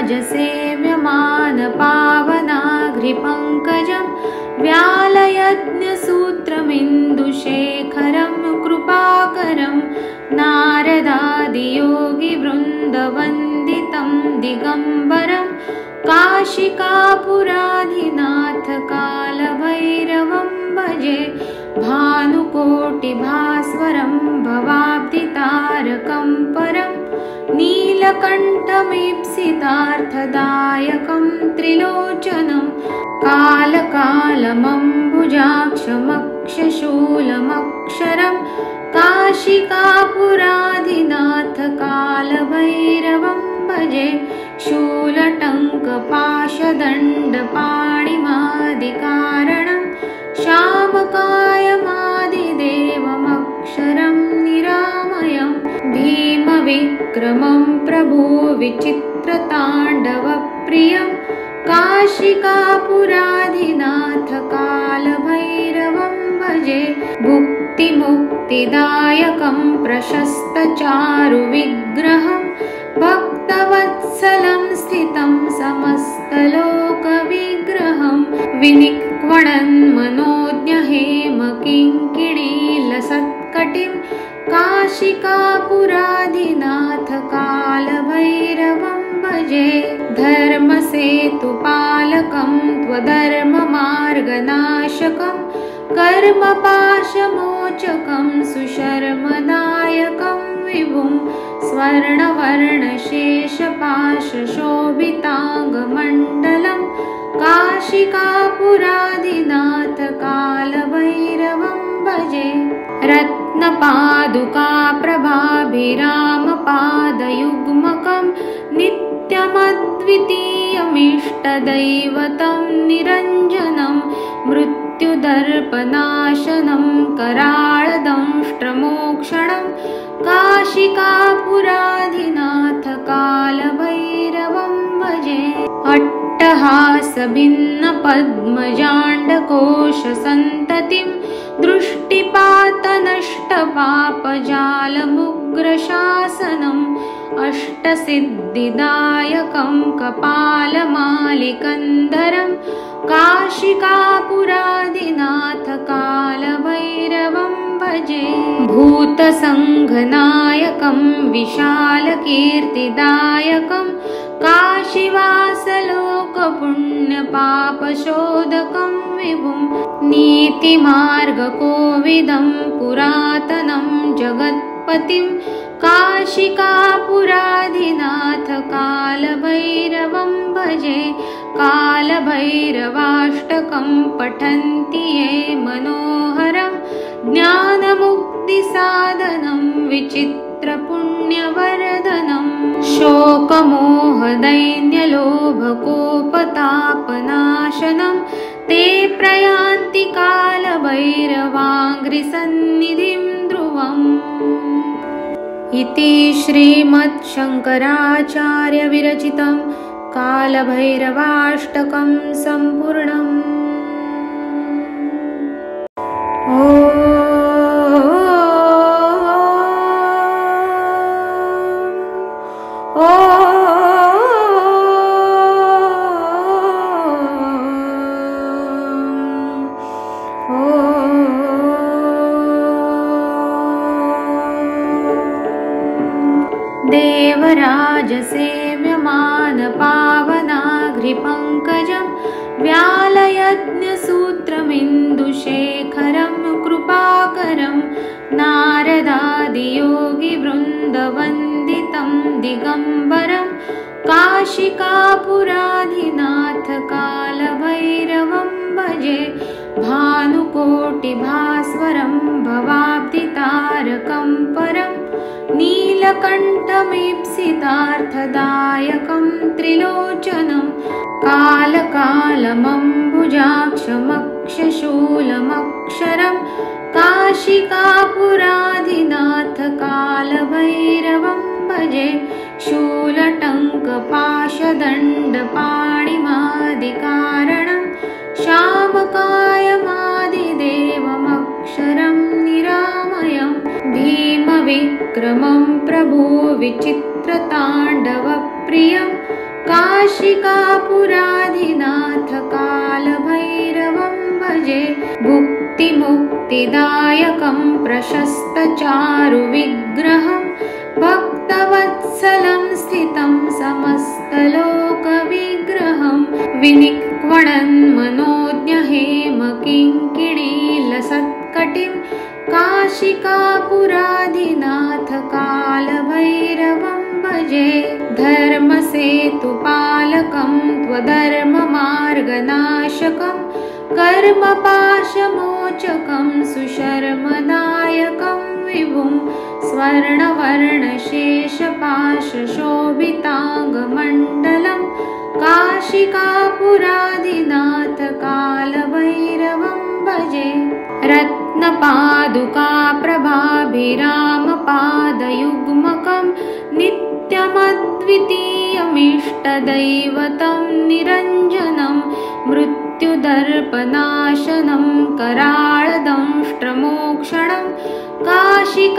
देवराजसेव्यमानपावनाघ्रिपङ्कजं व्यालयज्ञसूत्रमिन्दुशेखरं कृपाकरं नारदादियोगिवृन्दवन्दितं दिगम्बरं काशिकापुराधिनाथकालभैरवं भजे भानुकोटिभास्वरं भवाब्धितारकं परं नीलकण्ठमीप्सितार्थदायकं त्रिलोचनं कालकालमम्बुजाक्षमक्षशूलमक्षरं काशिकापुराधिनाथकालभैरवं भजे शूलटङ्कपाशदण्डपाणिमादिकारणं श्यामकायमादिदेवमक्षरं निरामयं भीमविक्रमं प्रभुविचित्रताण्डवप्रियं काशिकापुराधिनाथकालभैरवं भजे भुक्तिमुक्तिदायकं प्रशस्तचारुविग्रहं भक्तवत्सलं स्थितं समस्तलोकविग्रहं विनिक्वणन् मनोज्ञहेमकिङ्किणीलसत्कटिं काशिकापुराधिनाथकालभैरवं भजे धर्मसेतुपालकं त्वधर्ममार्गनाशकं कर्मपाशमोचकं सुशर्मदायकं विभुं स्वर्णवर्णशेषपाशशोभिताङ्गमण्डलं काशिकापुराधिनाथकालभैरवं भजे रत्नपादुकाप्रभाभिरामपादयुग्मकं नित्यमद्वितीयमिष्टदैवतं निरञ्जनं मृत्युदर्पनाशनं कराळदंष्ट्रमोक्षणं काशिकापुराधिनाथकालभैरवं भजे अट्टहासभिन्नपद्मजाण्डकोशसन्ततिं दृष्टिपातनष्टपापजालमुग्रशासनम् अष्टसिद्धिदायकं कपालमालिकन्धरं काशिकापुराधिनाथकालभैरवं भजे भूतसङ्घनायकं विशालकीर्तिदायकं काशीवासलोकपुण्यपापशोधकं विभुं नीतिमार्गकोविदं पुरातनं जगत्पतिं काशिकापुराधिनाथकालभैरवं भजे कालभैरवाष्टकं पठन्ति ये मनोहरं ज्ञानमुक्तिसाधनं विचित्रपुण्यवर्धनं शोकमोहदैन्यलोभकोपतापनाशनं ते प्रयान्ति कालभैरवाङ्घ्रिसन्निधिं ध्रुवम् इति श्रीमच्छङ्कराचार्यविरचितं कालभैरवाष्टकं सम्पूर्णम् देवराजसेव्यमानपावनाघ्रिपङ्कजं व्यालयज्ञसूत्रमिन्दुशेखरं कृपाकरं नारदादियोगिवृन्दवन्दितं दिगम्बरं काशिकापुराधिनाथकालभैरवं भजे भानुकोटिभास्वरं भवाब्धितारकं परं नीलकण्ठमीप्सितार्थदायकं त्रिलोचनं कालकालमम्बुजाक्षमक्षशूलमक्षरं काशिकापुराधिनाथकालभैरवं भजे शूलटङ्कपाशदण्डपाणिमादिकारणं श्यामकायमादिदेवमक्षरं निरामयं भीमविक्रमं प्रभुविचित्रताण्डवप्रियं काशिकापुराधिनाथ कालभैरवं भजे। भुक्तिमुक्तिदायकं प्रशस्तचारुविग्रहं भक्तवत्सलं स्थितं समस्तलोकविग्रहं विनिक्वणन्मनोज्ञहेमकिङ्किणीलसत्कटिं काशिकापुराधिनाथ कालभैरवं भजे। धर्मसेतुपालकं त्वधर्ममार्गनाशकं कर्मपाशमोचकं सुशर्मदायकं विभुं स्वर्णवर्णशेषपाशशोभिताङ्गमण्डलं काशिकापुराधिनाथ कालभैरवं भजे। रत्नपादुकाप्रभाभिरामपादयुग्मकं नित्यमद्वितीयमिष्टदैवतं निरञ्जनं मृत्युदर्पनाशनं कराळदंष्ट्रमोक्षणं काशिकापुराधिनाथ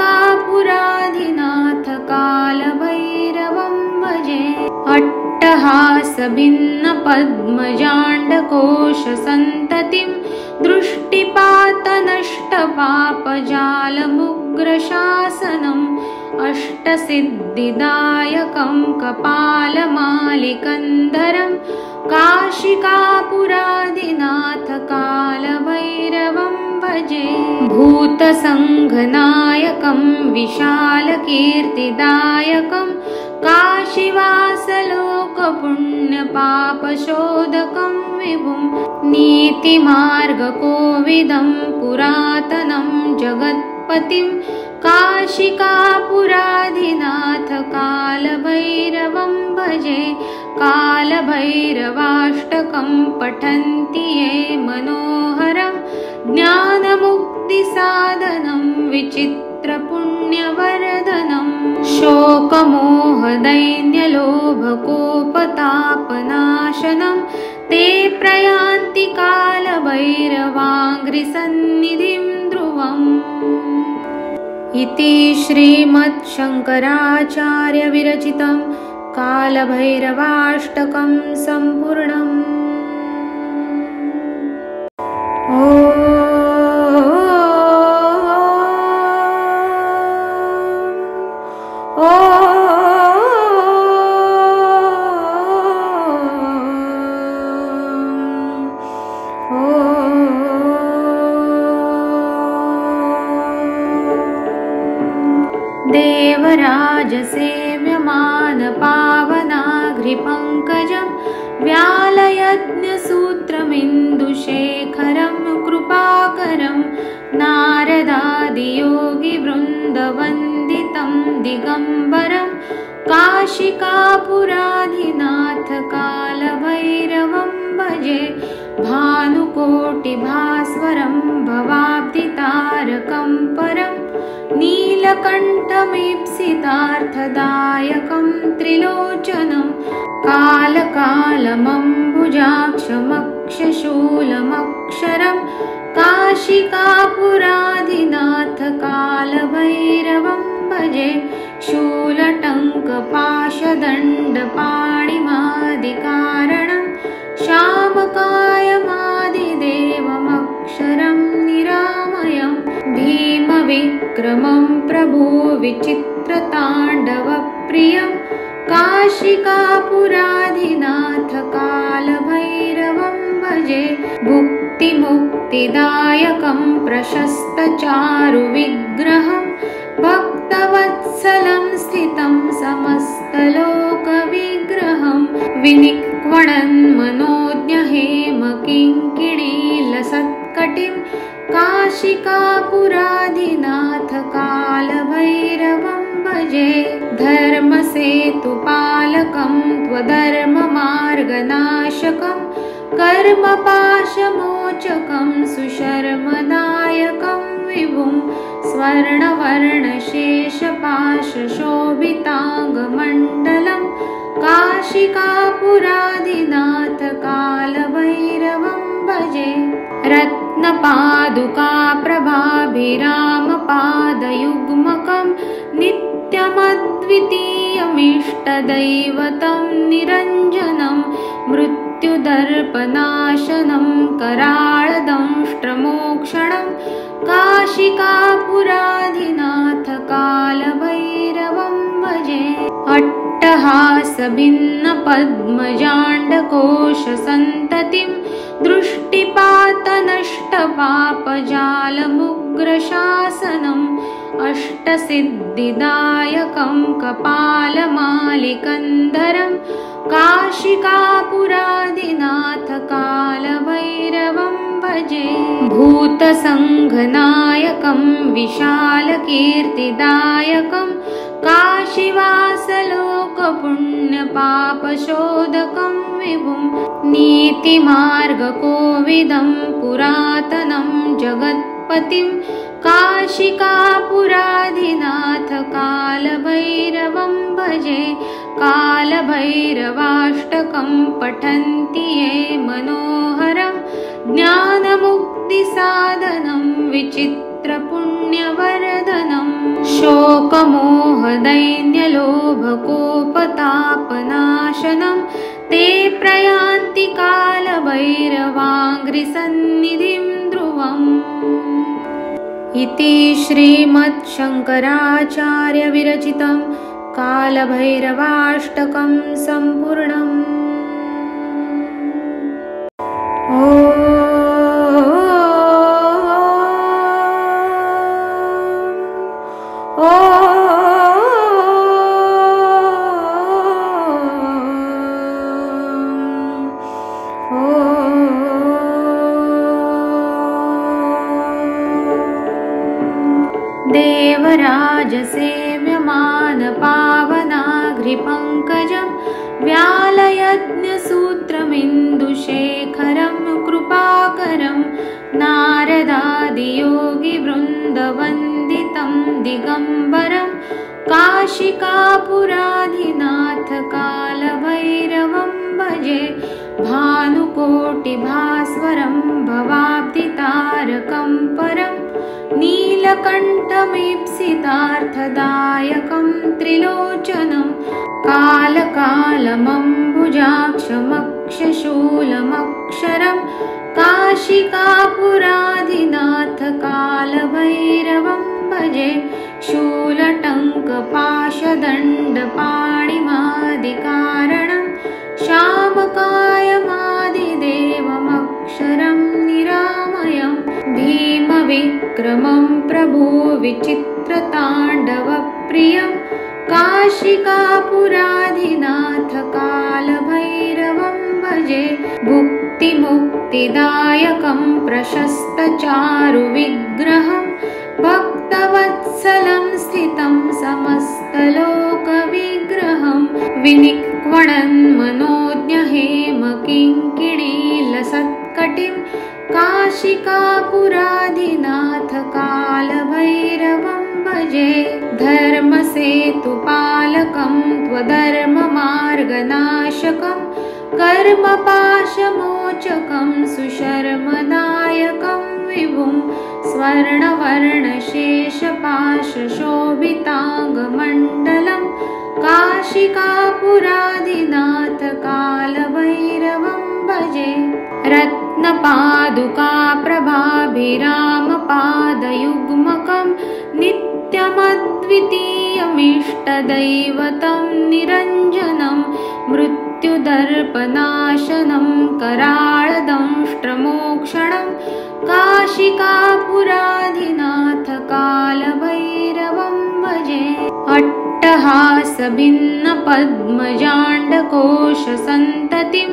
कालभैरवं भजे। अट्टहासभिन्नपद्मजाण्डकोशसन्ततिं दृष्टिपातनष्टपापजालमुग्रशासनम् अष्टसिद्धिदायकं कपालमालिकन्धरं काशिकापुराधिनाथ कालभैरवं भजे। भूतसङ्घनायकं विशालकीर्तिदायकं काशीवासलोकपुण्यपापशोधकं विभुं नीतिमार्गकोविदं पुरातनं जगत्पतिं काशिकापुराधिनाथ कालभैरवं भजे। कालभैरवाष्टकं पठन्ति ये मनोहरं ज्ञानमुक्तिसाधनं विचित्रपुण्यवर्धनं शोकमोहदैन्यलोभकोपतापनाशनं ते प्रयान्ति कालभैरवाङ्घ्रिसन्निधिं ध्रुवम्। इति श्रीमच्छङ्कराचार्यविरचितं कालभैरवाष्टकं सम्पूर्णम्। देवराजसेव्यमानपावनाघ्रिपङ्कजं व्यालयज्ञसूत्रमिन्दुशेखरं कृपाकरं नारदादियोगिवृन्दवन्दितं दिगम्बरं काशिकापुराधिनाथ कालभैरवं भजे। भानुकोटिभास्वरं भवाब्धितारकं परं नीलकण्ठमीप्सितार्थदायकं त्रिलोचनं कालकालमम्बुजाक्षमक्षशूलमक्षरं काशिकापुराधिनाथ कालभैरवं भजे। शूलटङ्कपाशदण्डपाणिमादिकारणं श्यामकायमादिदेवमक्षरं निरामयं भीमविक्रमं प्रभुविचित्रताण्डवप्रियं काशिकापुराधिनाथ कालभैरवं भजे। भुक्तिमुक्तिदायकं प्रशस्तचारुविग्रहं भक्तवत्सलं स्थितं समस्तलोकविग्रहं विनिक्वणन्मनोज्ञहेमकिङ्किणीलसत्कटिं काशिकापुराधिनाथ कालभैरवं भजे। धर्मसेतुपालकं त्वधर्ममार्गनाशकं कर्मपाशमोचकं सुशर्मदायकं विभुं स्वर्णवर्णशेषपाशशोभिताङ्गमण्डलं काशिकापुराधिनाथ कालभैरवं भजे। रत्नपादुकाप्रभाभिरामपादयुग्मकं नित्यमद्वितीयमिष्टदैवतं निरञ्जनं मृत्युदर्पनाशनं कराळदंष्ट्रमोक्षणं काशिकापुराधिनाथ कालभैरवं भजे। अट्टहासभिन्नपद्मजाण्डकोशसन्ततिं दृष्टिपातनष्टपापजालमुग्रशासनम् अष्टसिद्धिदायकं कपालमालिकन्धरं काशिकापुराधिनाथ कालभैरवं भजे। भूतसङ्घनायकं विशालकीर्तिदायकं काशीवासलोकपुण्यपापशोधकं विभुं नीतिमार्गकोविदं पुरातनं जगत्पतिं काशिकापुराधिनाथ कालभैरवं भजे। कालभैरवाष्टकं पठन्ति ये मनोहरं ज्ञानमुक्तिसाधनं विचित्रपुण्यवर्धनं शोकमोहदैन्यलोभकोपतापनाशनं ते प्रयान्ति कालभैरवाङ्घ्रिसन्निधिं ध्रुवम्। इति श्रीमच्छङ्कराचार्यविरचितं कालभैरवाष्टकं सम्पूर्णम्। देवराजसेव्यमानपावनाघ्रिपङ्कजं व्यालयज्ञसूत्रमिन्दुशेखरं कृपाकरं नारदादियोगिवृन्दवन्दितं दिगम्बरं काशिकापुराधिनाथ कालभैरवं भजे। भानुकोटिभास्वरं भवाब्धितारकं परं नीलकण्ठमीप्सितार्थदायकं त्रिलोचनं कालकालमम्बुजाक्षमक्षशूलमक्षरं काशिकापुराधिनाथ कालभैरवं भजे। शूलटङ्कपाशदण्डपाणिमादिकारणं श्यामकायमादिदेवमक्षरं निरामयं भीमविक्रमं प्रभुविचित्रताण्डवप्रियं काशिकापुराधिनाथ कालभैरवं भजे। भुक्तिमुक्तिदायकं प्रशस्तचारुविग्रहं भक्तवत्सलं स्थितं समस्तलोकविग्रहं विनिक्वणन्मनोज्ञहेमकिङ्किणीलसत्कटिं काशिकापुराधिनाथ कालभैरवं भजे। धर्मसेतुपालकं त्वधर्ममार्गनाशकं कर्मपाशमोचकं सुशर्मदायकं विभुं स्वर्णवर्णशेषपाशशोभिताङ्गमण्डलं काशिकापुराधिनाथ कालभैरवं भजे। रत्नपादुकाप्रभाभिरामपादयुग्मकं नित्यमद्वितीयमिष्टदैवतं निरञ्जनं मृत्युदर्पनाशनं कराळदंष्ट्रमोक्षणं काशिकापुराधिनाथ कालभैरवं भजे। अट्टहासभिन्नपद्मजाण्डकोशसन्ततिं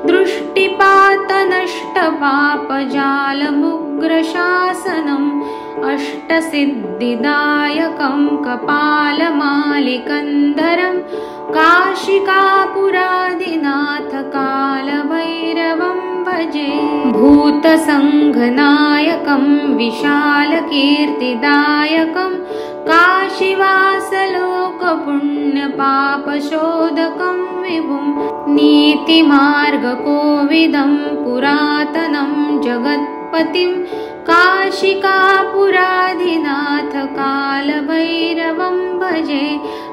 दृष्टिपातनष्टपापजालमुग्रशासनम् अष्टसिद्धिदायकं कपालमालिकन्धरं काशिकापुराधिनाथ कालभैरवं भजे। भूतसङ्घनायकं विशालकीर्तिदायकं काशीवासलोकपुण्यपापशोधकं विभुं नीतिमार्गकोविदं पुरातनं जगत्पतिं काशिकापुराधिनाथ कालभैरवं भजे।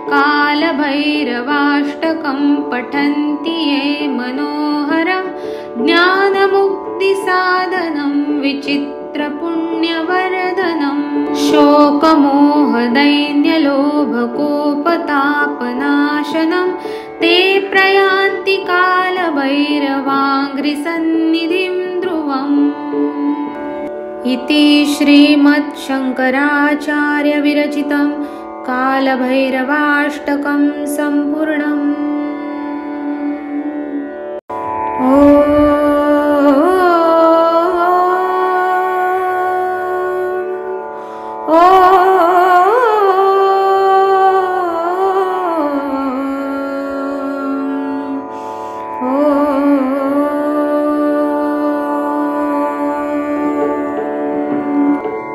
कालभैरवाष्टकं पठन्ति ये मनोहरं ज्ञानमुक्तिसाधनं विचित्रपुण्यवर्धनं। शोकमोहदैन्यलोभकोपतापनाशनं ते प्रयान्ति कालभैरवाङ्घ्रिसन्निधिं ध्रुवम्। इति श्रीमच्छङ्कराचार्यविरचितं कालभैरवाष्टकं सम्पूर्णम्।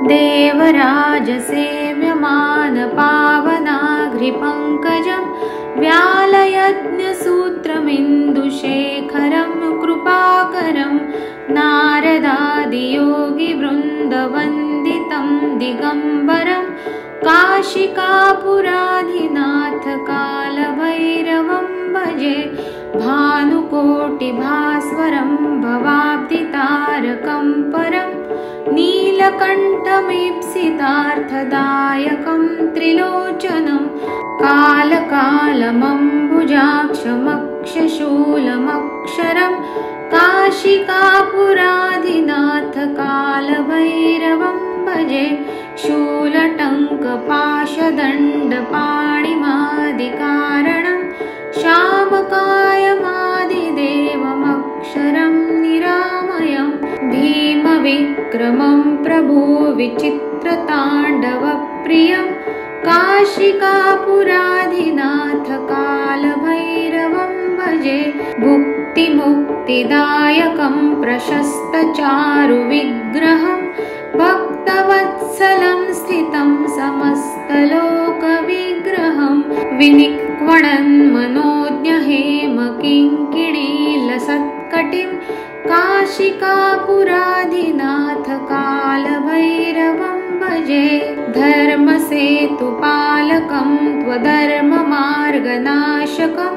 देवराजसेव्यमानपावनाघ्रिपङ्कजं व्यालयज्ञसूत्रमिन्दुशेखरं कृपाकरं नारदादियोगिवृन्दवन्दितं दिगम्बरं काशिकापुराधिनाथकालभैरवं भजे। भानुकोटिभास्वरं भवाब्धितारकं परं नीलकण्ठमीप्सितार्थदायकं त्रिलोचनं कालकालमम्बुजाक्षमक्षशूलमक्षरं काशिकापुराधिनाथकालभैरवं भजे। शूलटङ्कपाशदण्डपाणिमादिकारणं श्यामकायमादिदेवमक्षरं निरामयं भीमविक्रमं प्रभुविचित्रताण्डवप्रियं काशिकापुराधिनाथकालभैरवं भजे। भुक्तिमुक्तिदायकं प्रशस्तचारुविग्रहं भक्तवत्सलं स्थितं समस्तलोकविग्रहं विनिक्वणन्मनोज्ञहेमकिङ्किणीलसत्कटिं काशिकापुराधिनाथकालभैरवं भजे। धर्मसेतुपालकं त्वधर्ममार्गनाशकं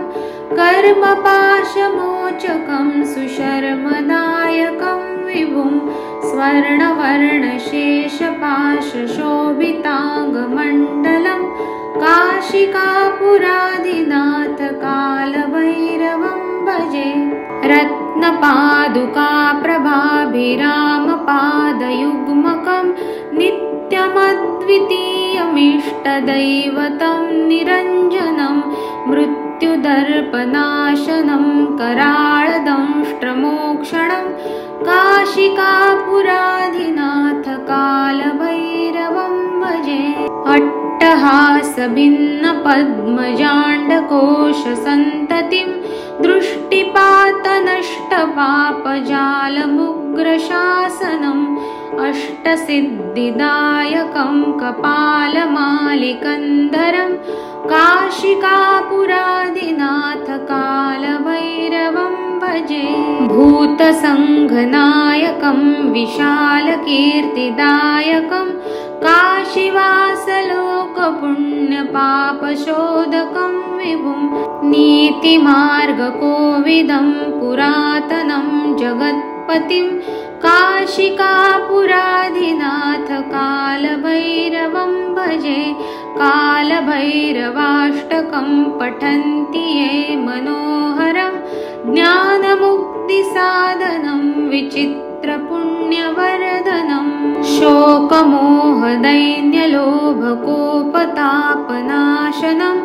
कर्मपाशमोचकं सुशर्मदायकं विभुं स्वर्णवर्णशेषपाशशोभिताङ्गमण्डलं काशिकापुराधिनाथकालभैरवं भजे। रत्नपादुकाप्रभाभिरामपादयुग्मकं नित्यमद्वितीयमिष्टदैवतं निरञ्जनं मृत्युदर्पनाशनं कराळदंष्ट्रमोक्षणं काशिकापुराधिनाथकालभैरवं भजे। अट्टहासभिन्नपद्मजाण्डकोशसन्ततिं दृष्टिपातनष्टपापजालमुग्रशासनम् अष्टसिद्धिदायकं कपालमालिकन्धरं काशिकापुराधिनाथकालभैरवं भजे। भूतसङ्घनायकं विशालकीर्तिदायकं काशीवासलोकपुण्यपापशोधकं विभुं नीतिमार्गकोविदं पुरातनं जगत्पतिं काशिकापुराधिनाथकालभैरवं भजे। कालभैरवाष्टकं पठन्ति ये मनोहरं ज्ञानमुक्तिसाधनं विचित्रपुण्यवर्धनं शोकमोहदैन्यलोभकोपतापनाशनं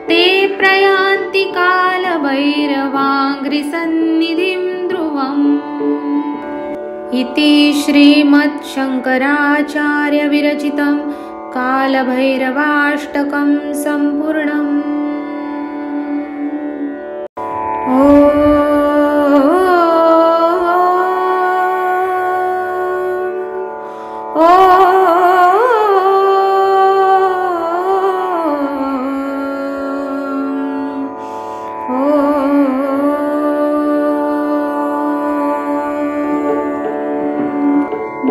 ते प्रयान्ति कालभैरवाङ्घ्रिसन्निधिं ध्रुवम्। इति श्रीमच्छङ्कराचार्यविरचितं कालभैरवाष्टकं सम्पूर्णम्।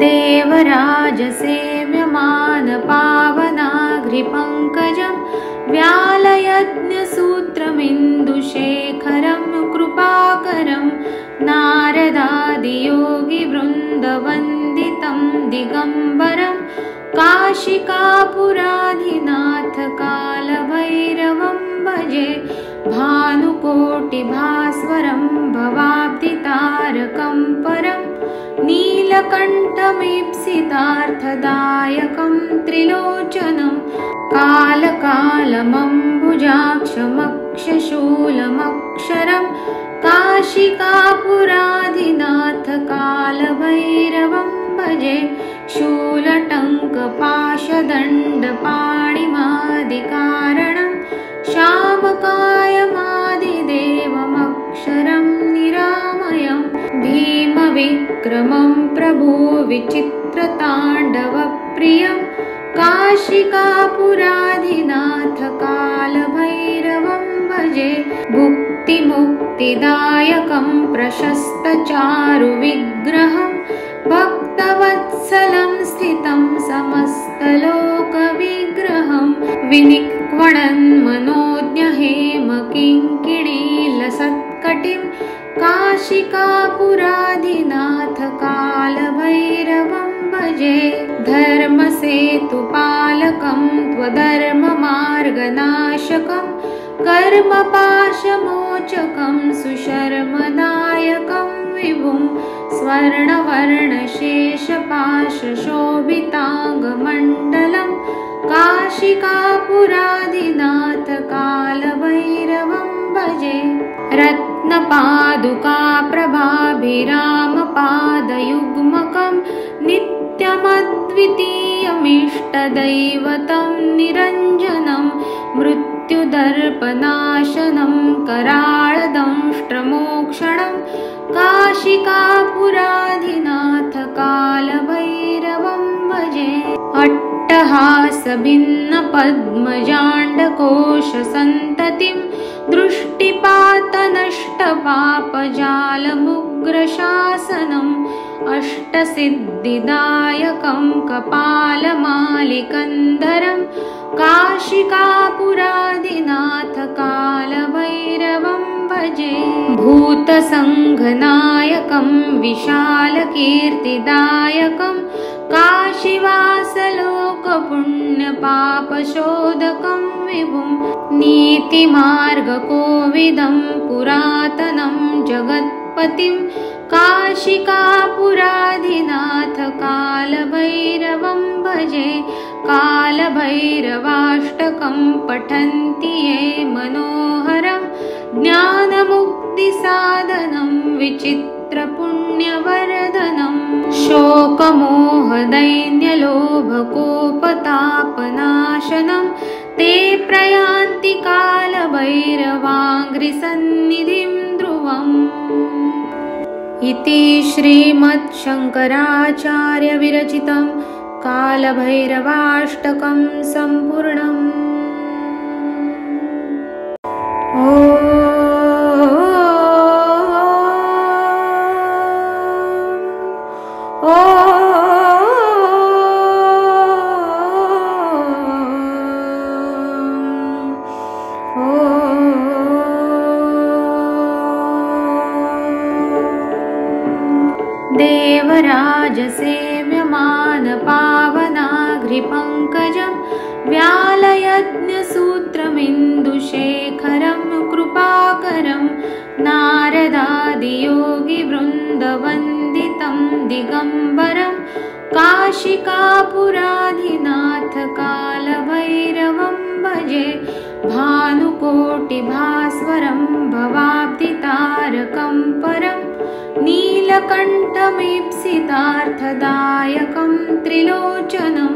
देवराजसेव्यमानपावनाघ्रिपङ्कजं व्यालयज्ञसूत्रमिन्दुशेखरं कृपाकरं नारदादियोगिवृन्दवन्दितं दिगम्बरं काशिकापुराधिनाथ कालभैरवं भजे भानुकोटिभास्वरं भवाब्धितारकं परं नीलकण्ठमीप्सितार्थदायकं त्रिलोचनं कालकालमम्बुजाक्षमक्षशूलमक्षरं काशिकापुराधिनाथ कालभैरवं भजे शूलटङ्कपाशदण्डपाणिमादिकारणं श्यामकायमादिदेवमक्षरं निरामयं भीमविक्रमं प्रभुविचित्रताण्डवप्रियं काशिकापुराधिनाथ कालभैरवं भजे भुक्तिमुक्तिदायकं प्रशस्तचारुविग्रहं भक्तवत्सलं स्थितं समस्तलोकविग्रहं विनिक्वणन्मनोज्ञहेमकिङ्किणीलसत्कटिं काशिकापुराधिनाथ कालभैरवं भजे धर्मसेतुपालकं त्वधर्ममार्गनाशकं कर्मपाशमोचकं सुशर्मदायकं विभुं स्वर्णवर्णशेषपाशशोभिताङ्गमण्डलं काशिकापुराधिनाथ कालभैरवं भजे रत्नपादुकाप्रभाभिरामपादयुग्मकं नित्यमद्वितीयमिष्टदैवतं निरञ्जनं मृत्युदर्पनाशनं कराळदंष्ट्रमोक्षणं काशिकापुराधिनाथ कालभैरवं भजे अट्टहासभिन्नपद्मजाण्डकोशसन्ततिं दृष्टिपातनष्टपापजालमुग्रशासनम् अष्टसिद्धिदायकं कपालमालिकन्धरं काशिकापुराधिनाथ कालभैरवं भजे भूतसङ्घनायकं विशालकीर्तिदायकं काशीवासलोकपुण्यपापशोधकं विभुं नीतिमार्गकोविदं पुरातनं जगत्पतिं काशिकापुराधिनाथ कालभैरवं भजे कालभैरवाष्टकं पठन्ति ये मनोहरं ज्ञानमुक्तिसाधनं विचित्रपुण्यवर्धनं शोकमोहदैन्यलोभकोपतापनाशनं ते प्रयान्ति कालभैरवाङ्घ्रिसन्निधिं ध्रुवम् इति श्रीमच्छङ्कराचार्यविरचितं कालभैरवाष्टकं सम्पूर्णम् देवराजसेव्यमानपावनाघ्रिपङ्कजं व्यालयज्ञसूत्रमिन्दुशेखरं कृपाकरं नारदादियोगिवृन्दवन्दितं दिगम्बरं काशिकापुराधिनाथ कालभैरवं भजे भानुकोटिभास्वरं भवाब्धितारकं परं नीलकण्ठमीप्सितार्थदायकं त्रिलोचनं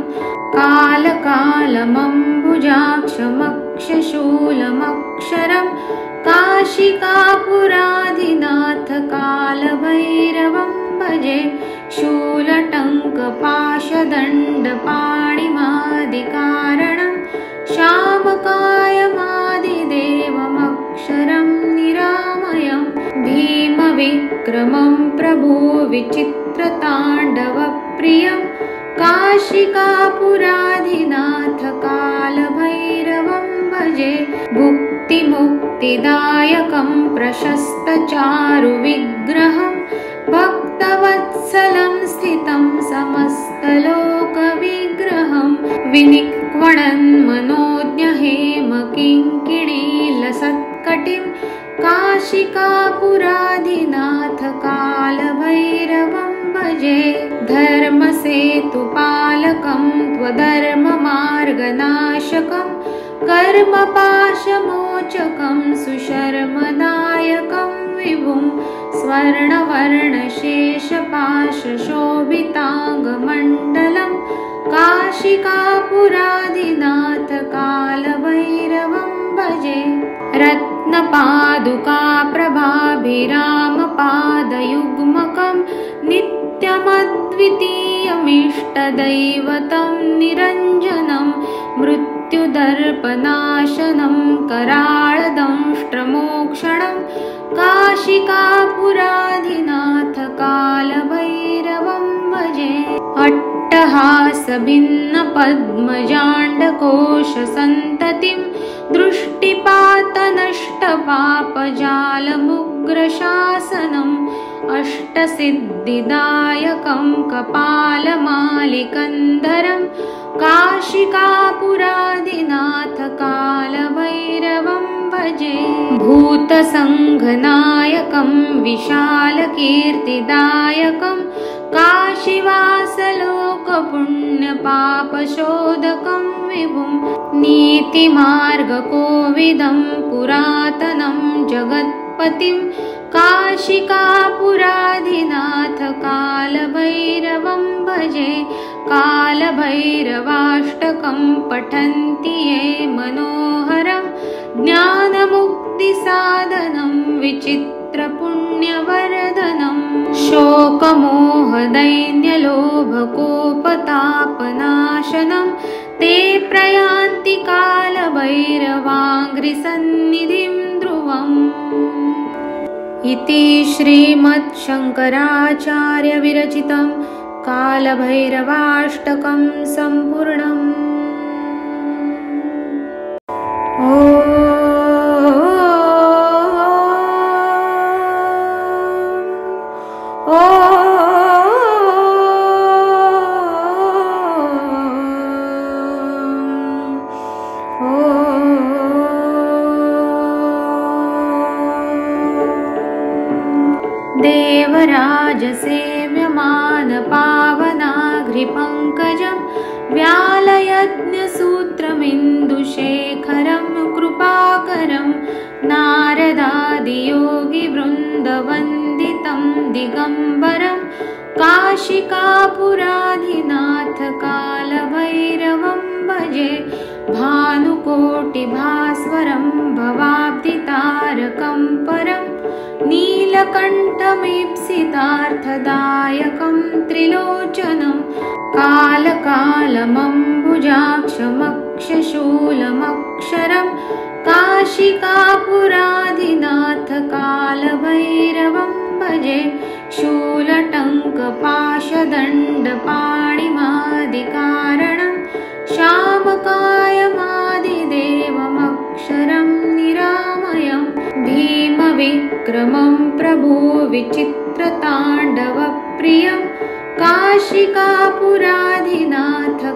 कालकालमम्बुजाक्षमक्षशूलमक्षरं काशिकापुराधिनाथ कालभैरवं भजे शूलटङ्कपाशदण्डपाणिमादिकारणं श्यामकायमादिदेवमक्षरं निरामयं भीमविक्रमं प्रभुविचित्रताण्डवप्रियं काशिकापुराधिनाथ कालभैरवं भजे मुक्तिदायकं प्रशस्तचारुविग्रहं भक्तवत्सलं स्थितं समस्तलोकविग्रहं विनिक्वणन्मनोज्ञहेमकिङ्किणीलसत्कटिं काशिकापुराधिनाथ कालभैरवं भजे। धर्मसेतुपालकं त्वधर्ममार्गनाशकं कर्मपाशमोचकं सुशर्मदायकं विभुं स्वर्णवर्णशेषपाशशोभिताङ्गमण्डलं काशिकापुराधिनाथ कालभैरवं भजे। रत्नपादुकाप्रभाभिरामपादयुग्मकं नित्यमद्वितीयमिष्टदैवतं निरञ्जनं मृत्युदर्पनाशनं कराळदंष्ट्रमोक्षणं काशिकापुराधिनाथ कालभैरवं भजे। अट्टहासभिन्नपद्मजाण्डकोशसन्ततिं दृष्टिपातनष्टपापजालमुग्रशासनम् अष्टसिद्धिदायकं कपालमालिकन्धरं काशिकापुराधिनाथ कालभैरवं भजे। भूतसङ्घनायकं विशालकीर्तिदायकं काशीवासलोकपुण्यपापशोधकं विभुं नीतिमार्गकोविदं पुरातनं जगत्पतिं काशिकापुराधिनाथ कालभैरवं भजे। कालभैरवाष्टकं पठन्ति ये मनोहरं ज्ञानमुक्तिसाधनं विचित्रपुण्यवर्धनं शोकमोहदैन्यलोभकोपतापनाशनं ते प्रयान्ति कालभैरवाङ्घ्रिसन्निधिं ध्रुवम्। इति श्रीमच्छङ्कराचार्यविरचितं कालभैरवाष्टकं सम्पूर्णम्। देवराजसेव्यमानपावनाघ्रिपङ्कजं व्यालयज्ञसूत्रमिन्दुशेखरं कृपाकरं नारदादियोगिवृन्दवन्दितं दिगम्बरं काशिकापुराधिनाथ कालभैरवं भजे। भानुकोटिभास्वरं भवाब्धितारकं परं नीलकण्ठमीप्सितार्थदायकं त्रिलोचनं कालकालमम्बुजाक्षमक्षशूलमक्षरं काशिकापुराधिनाथ कालभैरवं भजे। शूलटङ्कपाशदण्डपाणिमादिकारणं श्यामकायमादिदेवमक्षरं निरामयं भीमविक्रमं प्रभुविचित्रताण्डवप्रियं काशिकापुराधिनाथ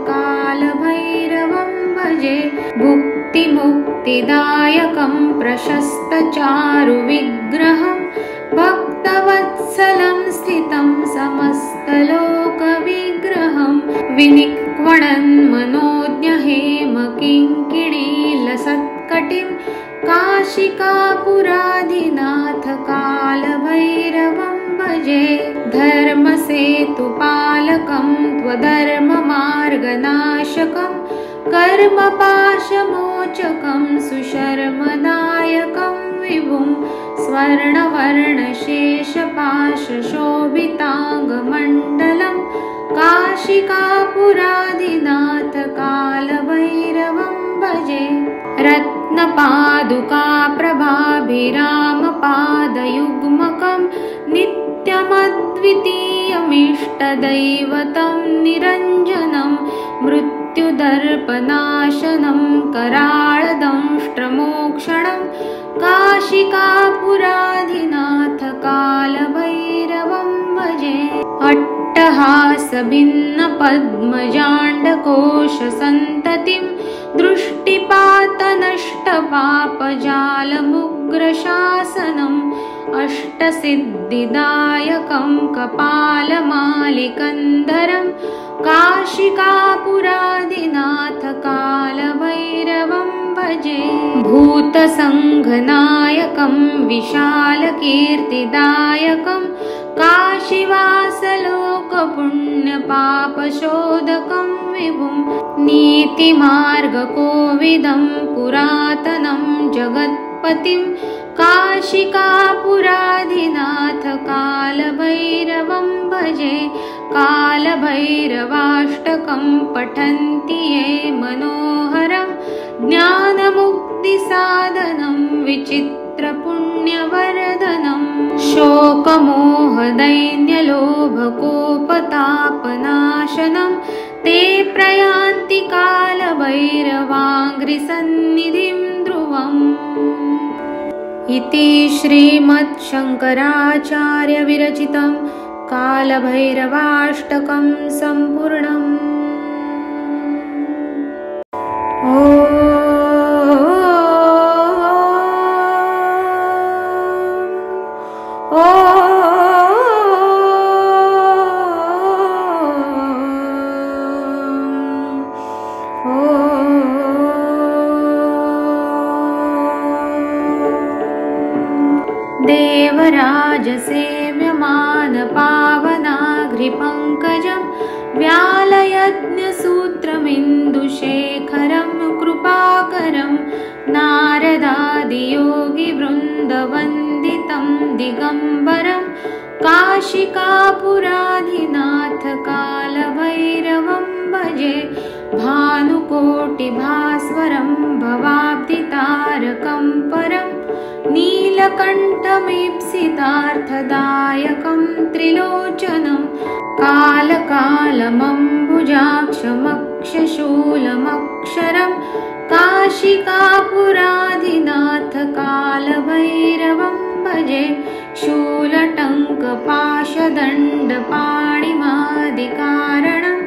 कालभैरवं भजे। भुक्तिमुक्तिदायकं प्रशस्तचारुविग्रहं भक्तवत्सलं स्थितं समस्तलोकविग्रहं विनिक्वणन्मनोज्ञहेमकिङ्किणीलसत्कटिं काशिकापुराधिनाथ कालभैरवं भजे। धर्मसेतुपालकं त्वधर्ममार्गनाशकं कर्मपाशमोचकं सुशर्मदायकं विभुं स्वर्णवर्णशेषपाशशोभिताङ्गमण्डलं काशिकापुराधिनाथ कालभैरवं भजे। रत्नपादुकाप्रभाभिरामपादयुग्मकं नित्यमद्वितीयमिष्टदैवतं निरञ्जनं मृत्युदर्पनाशनं कराळदंष्ट्रमोक्षणं काशिकापुराधिनाथ कालभैरवं भजे। अट्टहासभिन्नपद्मजाण्डकोशसन्ततिं दृष्टिपातनष्टपापजालमुग्रशासनम् अष्टसिद्धिदायकं कपालमालिकन्धरं काशिकापुराधिनाथ कालभैरवं भजे। भूतसङ्घनायकं विशालकीर्तिदायकं काशीवासलोकपुण्यपापशोधकं विभुं नीतिमार्गकोविदं पुरातनं जगत्पतिं काशिकापुराधिनाथ कालभैरवं भजे। कालभैरवाष्टकं पठन्ति ये मनोहरं ज्ञानमुक्तिसाधनं विचित्रपुण्यवर्धनं शोकमोहदैन्यलोभकोपतापनाशनं ते प्रयान्ति कालभैरवाङ्घ्रिसन्निधिं ध्रुवम्। इति श्रीमच्छङ्कराचार्यविरचितं कालभैरवाष्टकं सम्पूर्णम्। देवराजसेव्यमानपावनाघ्रिपङ्कजं व्यालयज्ञसूत्रमिन्दुशेखरं कृपाकरं नारदादियोगिवृन्दवन्दितं दिगम्बरं काशिकापुराधिनाथ कालभैरवं भजे। भानुकोटिभास्वरं भवाब्धितारकं परं नीलकण्ठमीप्सितार्थदायकं त्रिलोचनं कालकालमम्बुजाक्षमक्षशूलमक्षरं काशिकापुराधिनाथ कालभैरवं भजे। शूलटङ्कपाशदण्डपाणिमादिकारणं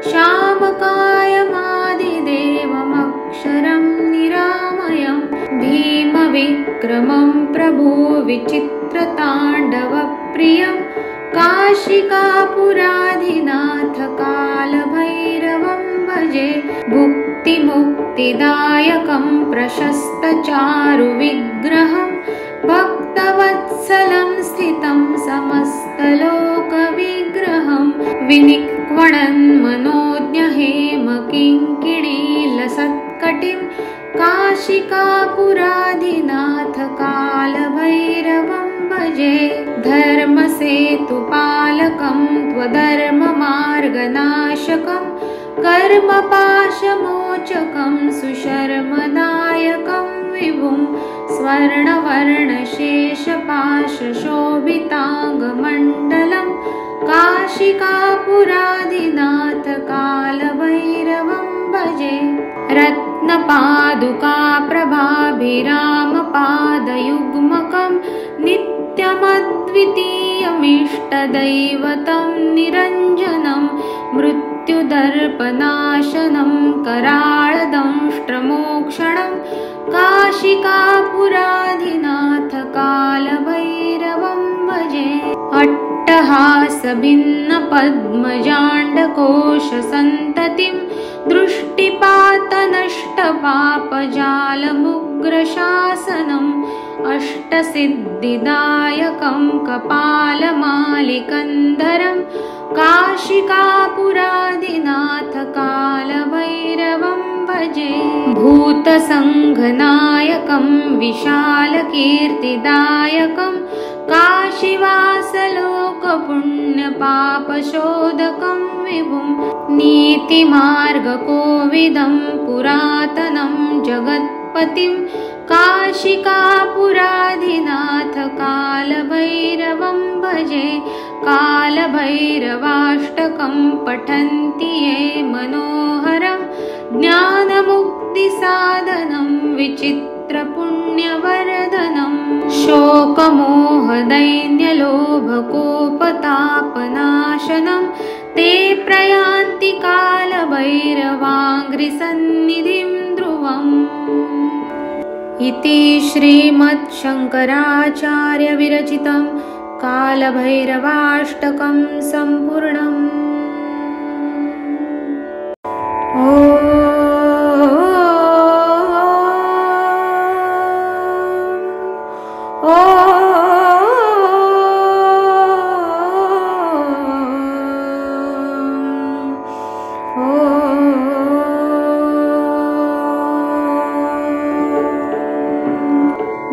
श्यामकायमादिदेवमक्षरं निरामयं भीमविक्रमं प्रभुविचित्रताण्डवप्रियं काशिकापुराधिनाथ कालभैरवं भजे। भुक्तिमुक्तिदायकं प्रशस्तचारुविग्रहं भक्तवत्सलं स्थितं समस्तलोकविग्रहं विनिक्वणन्मनोज्ञहेमकिङ्किणीलसत्कटिं काशिकापुराधिनाथ कालभैरवं भजे। धर्मसेतुपालकं त्वधर्ममार्गनाशकं कर्मपाशमोचकं सुशर्मदायकं विभुं स्वर्णवर्णशेषपाशशोभिताङ्गमण्डलं काशिकापुराधिनाथ कालभैरवं भजे। रत्नपादुकाप्रभाभिरामपादयुग्मकं नित्यमद्वितीयमिष्टदैवतं निरञ्जनं मृत्युदर्पनाशनं कराळदंष्ट्रमोक्षणं काशिकापुराधिनाथ कालभैरवं भजे। अट्टहासभिन्नपद्मजाण्डकोशसन्ततिं दृष्टिपातनष्टपापजालमुग्रशासनम् अष्टसिद्धिदायकं कपालमालिकन्धरं काशिकापुराधिनाथ कालभैरवं भजे। भूतसङ्घनायकं विशालकीर्तिदायकं काशीवासलोकपुण्यपापशोधकं विभुं नीतिमार्गकोविदं पुरातनं जगत्पतिं काशिकापुराधिनाथ कालभैरवं भजे। कालभैरवाष्टकं पठन्ति ये मनोहरं ज्ञानमुक्तिसाधनं विचित्रपुण्यवर्धनं विचित्रपुण्यवर्धनं शोकमोहदैन्यलोभकोपतापनाशनं ते प्रयान्ति कालभैरवाङ्घ्रिसन्निधिं ध्रुवम्। इति श्रीमच्छङ्कराचार्यविरचितं कालभैरवाष्टकं सम्पूर्णम्।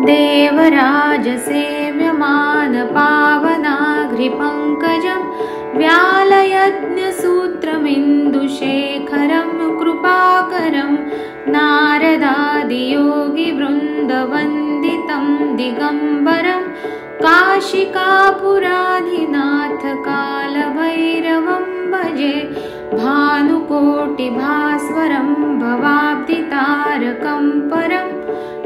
देवराजसेव्यमानपावनाघ्रिपङ्कजं व्यालयज्ञसूत्रमिन्दुशेखरं कृपाकरं नारदादियोगिवृन्दवन्दितं दिगम्बरं काशिकापुराधिनाथकालभैरवं भजे। भानुकोटिभास्वरं भवाब्धितारकं परं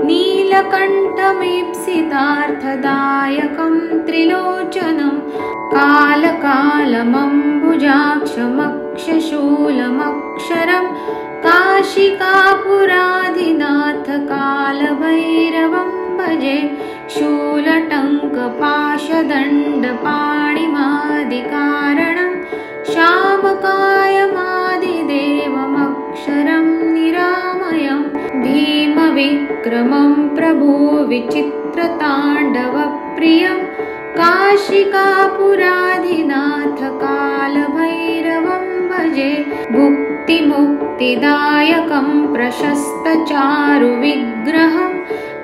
नीलकण्ठमीप्सितार्थदायकं त्रिलोचनं कालकालमम्बुजाक्षमक्षशूलमक्षरं काशिकापुराधिनाथकालभैरवं भजे। शूलटङ्कपाशदण्डपाणिमादिकारणं श्यामकायमादिदेवमक्षरं निरामयं भीमविक्रमं प्रभुविचित्रताण्डवप्रियं काशिकापुराधिनाथकालभैरवं भजे। भुक्तिमुक्तिदायकं प्रशस्तचारुविग्रहं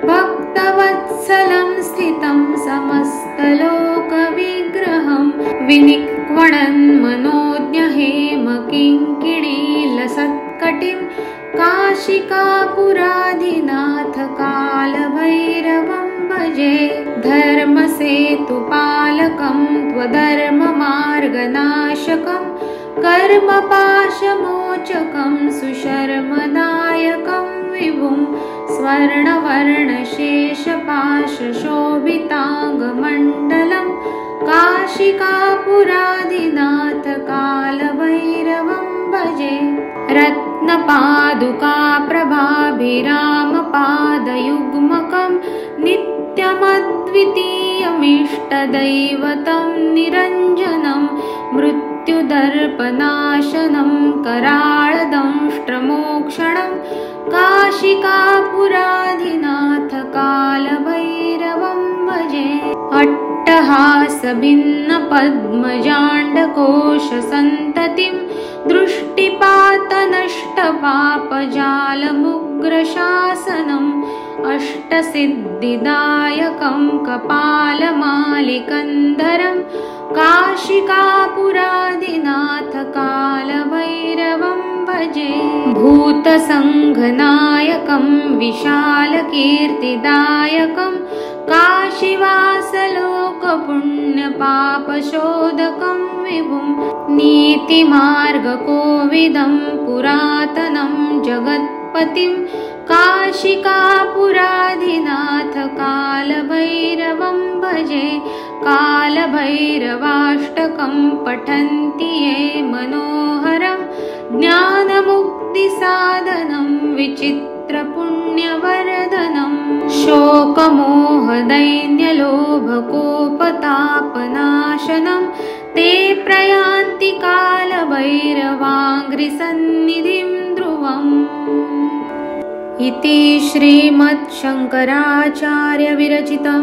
भक्तवत्सलं स्थितं समस्तलोकविग्रहं विनिक्वणन्मनोज्ञहेमकिङ्किणीलसत्कटिं काशिकापुराधिनाथकालभैरवं भजे। धर्मसेतुपालकं त्वधर्ममार्गनाशकं कर्मपाशमोचकं सुशर्मदायकं विभुं स्वर्णवर्णशेषपाशशोभिताङ्गमण्डलं काशिकापुराधिनाथकालभैरवं भजे। रत्नपादुकाप्रभाभिरामपादयुग्मकं नित्यमद्वितीयमिष्टदैवतं निरञ्जनं मृत्युदर्पनाशनं कराळदंष्ट्रमोक्षणं काशिकापुराधिनाथकालभैरवं भजे। अट्टहासभिन्नपद्मजाण्डकोशसन्ततिं दृष्टिपातनष्टपापजालमुग्रशासनम् अष्टसिद्धिदायकं कपालमालिकन्धरं काशिकापुराधिनाथकालभैरवं भजे। भूतसङ्घनायकं विशालकीर्तिदायकं काशीवासलोकपुण्यपापशोधकं विभुं नीतिमार्गकोविदं पुरातनं जगत्पतिं काशिकापुराधिनाथकालभैरवं भजे। कालभैरवाष्टकं पठन्ति ये मनोहरं ज्ञानमुक्तिसाधनं विचित्रपुण्यवर्धनं शोकमोहदैन्यलोभकोपतापनाशनं ते प्रयान्ति कालभैरवाङ्घ्रिसन्निधिं ध्रुवम्। इति श्रीमच्छङ्कराचार्यविरचितं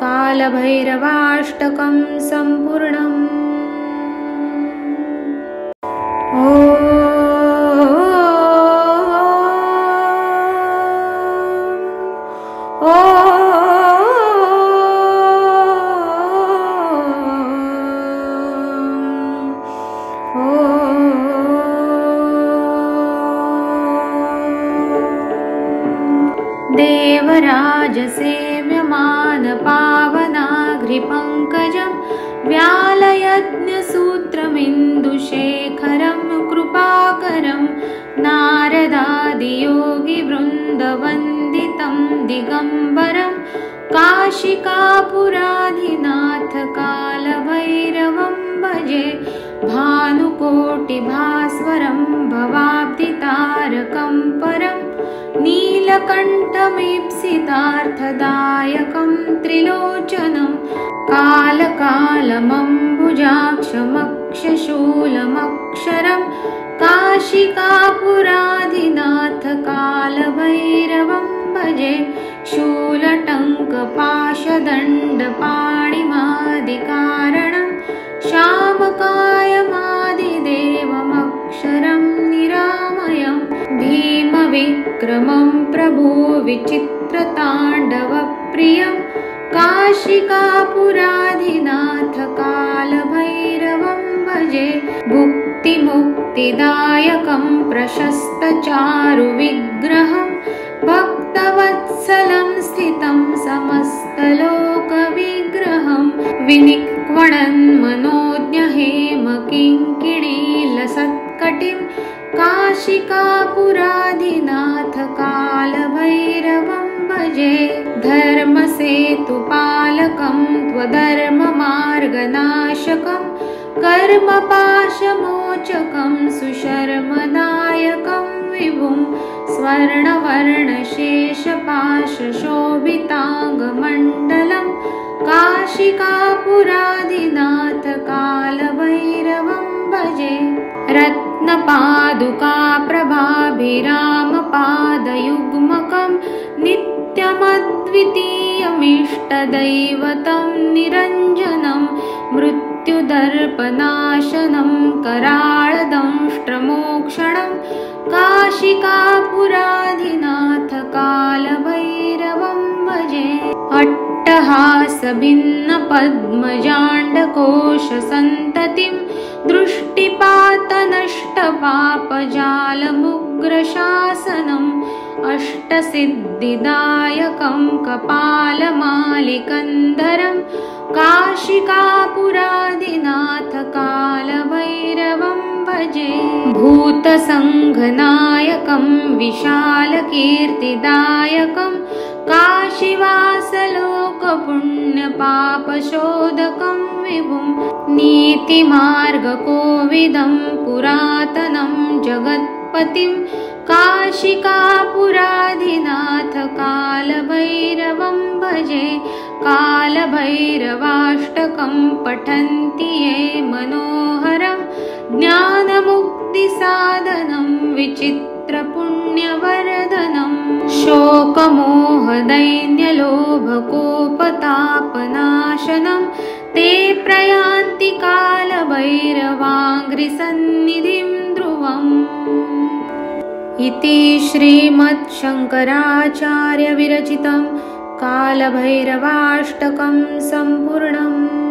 कालभैरवाष्टकं सम्पूर्णम्। देवराजसेव्यमानपावनाघ्रिपङ्कजं व्यालयज्ञसूत्रमिन्दुशेखरं कृपाकरं नारदादियोगिवृन्दवन्दितं कालभैरवाष्टकं दिगम्बरं काशिकापुराधिनाथ कालभैरवं भजे भानुकोटिभास्वरं भवाब्धितारकं परं नीलकण्ठमीप्सितार्थदायकं त्रिलोचनं कालकालमम्बुजाक्षमक्षशूलमक्षरं काशिकापुराधिनाथ कालभैरवं भजे शूलटङ्कपाशदण्डपाणिमादिकारणं श्यामकायमादिदेवमक्षरं निरामयं भीमविक्रमं प्रभो विचित्रताण्डवप्रियं काशिकापुराधिनाथ कालभैरवं भजे भुक्तिमुक्तिदायकं प्रशस्तचारुविग्रहं भक्तवत्सलं स्थितं समस्तलोकविग्रहं विनिक्वणन्मनोज्ञहेमकिङ्किणीलसत्कटिं काशिकापुराधिनाथ कालभैरवं भजे धर्मसेतुपालकं त्वधर्ममार्गनाशकं कर्मपाशमोचकं सुशर्मदायकं विभुं स्वर्णवर्णशेषपाशशोभिताङ्गमण्डलं काशिकापुराधिनाथ कालभैरवं भजे रत्नपादुकाप्रभाभिरामपादयुग्मकं नित्यमद्वितीयमिष्टदैवतं निरञ्जनं मृत्युदर्पनाशनं कराळदंष्ट्रमोक्षणं काशिकापुराधिनाथ कालभैरवं भजे अट्टहासभिन्नपद्मजाण्डकोशसन्ततिं दृष्टिपातनष्टपापजालमुग्रशासनम् अष्टसिद्धिदायकं कपालमालिकन्धरं काशिकापुराधिनाथ कालभैरवं भजे भूतसङ्घनायकं विशालकीर्तिदायकं काशीवासलोकपुण्यपापशोधकं विभुं नीतिमार्गकोविदं पुरातनं जगत्पतिं काशिकापुराधिनाथ कालभैरवं भजे कालभैरवाष्टकं पठन्ति ये मनोहरं ज्ञानमुक्तिसाधनं विचित्रपुण्यवर्धनं शोकमोहदैन्यलोभकोपतापनाशनं ते प्रयान्ति कालभैरवाङ्घ्रिसन्निधिं ध्रुवम् इति श्रीमच्छङ्कराचार्यविरचितं कालभैरवाष्टकं सम्पूर्णम्।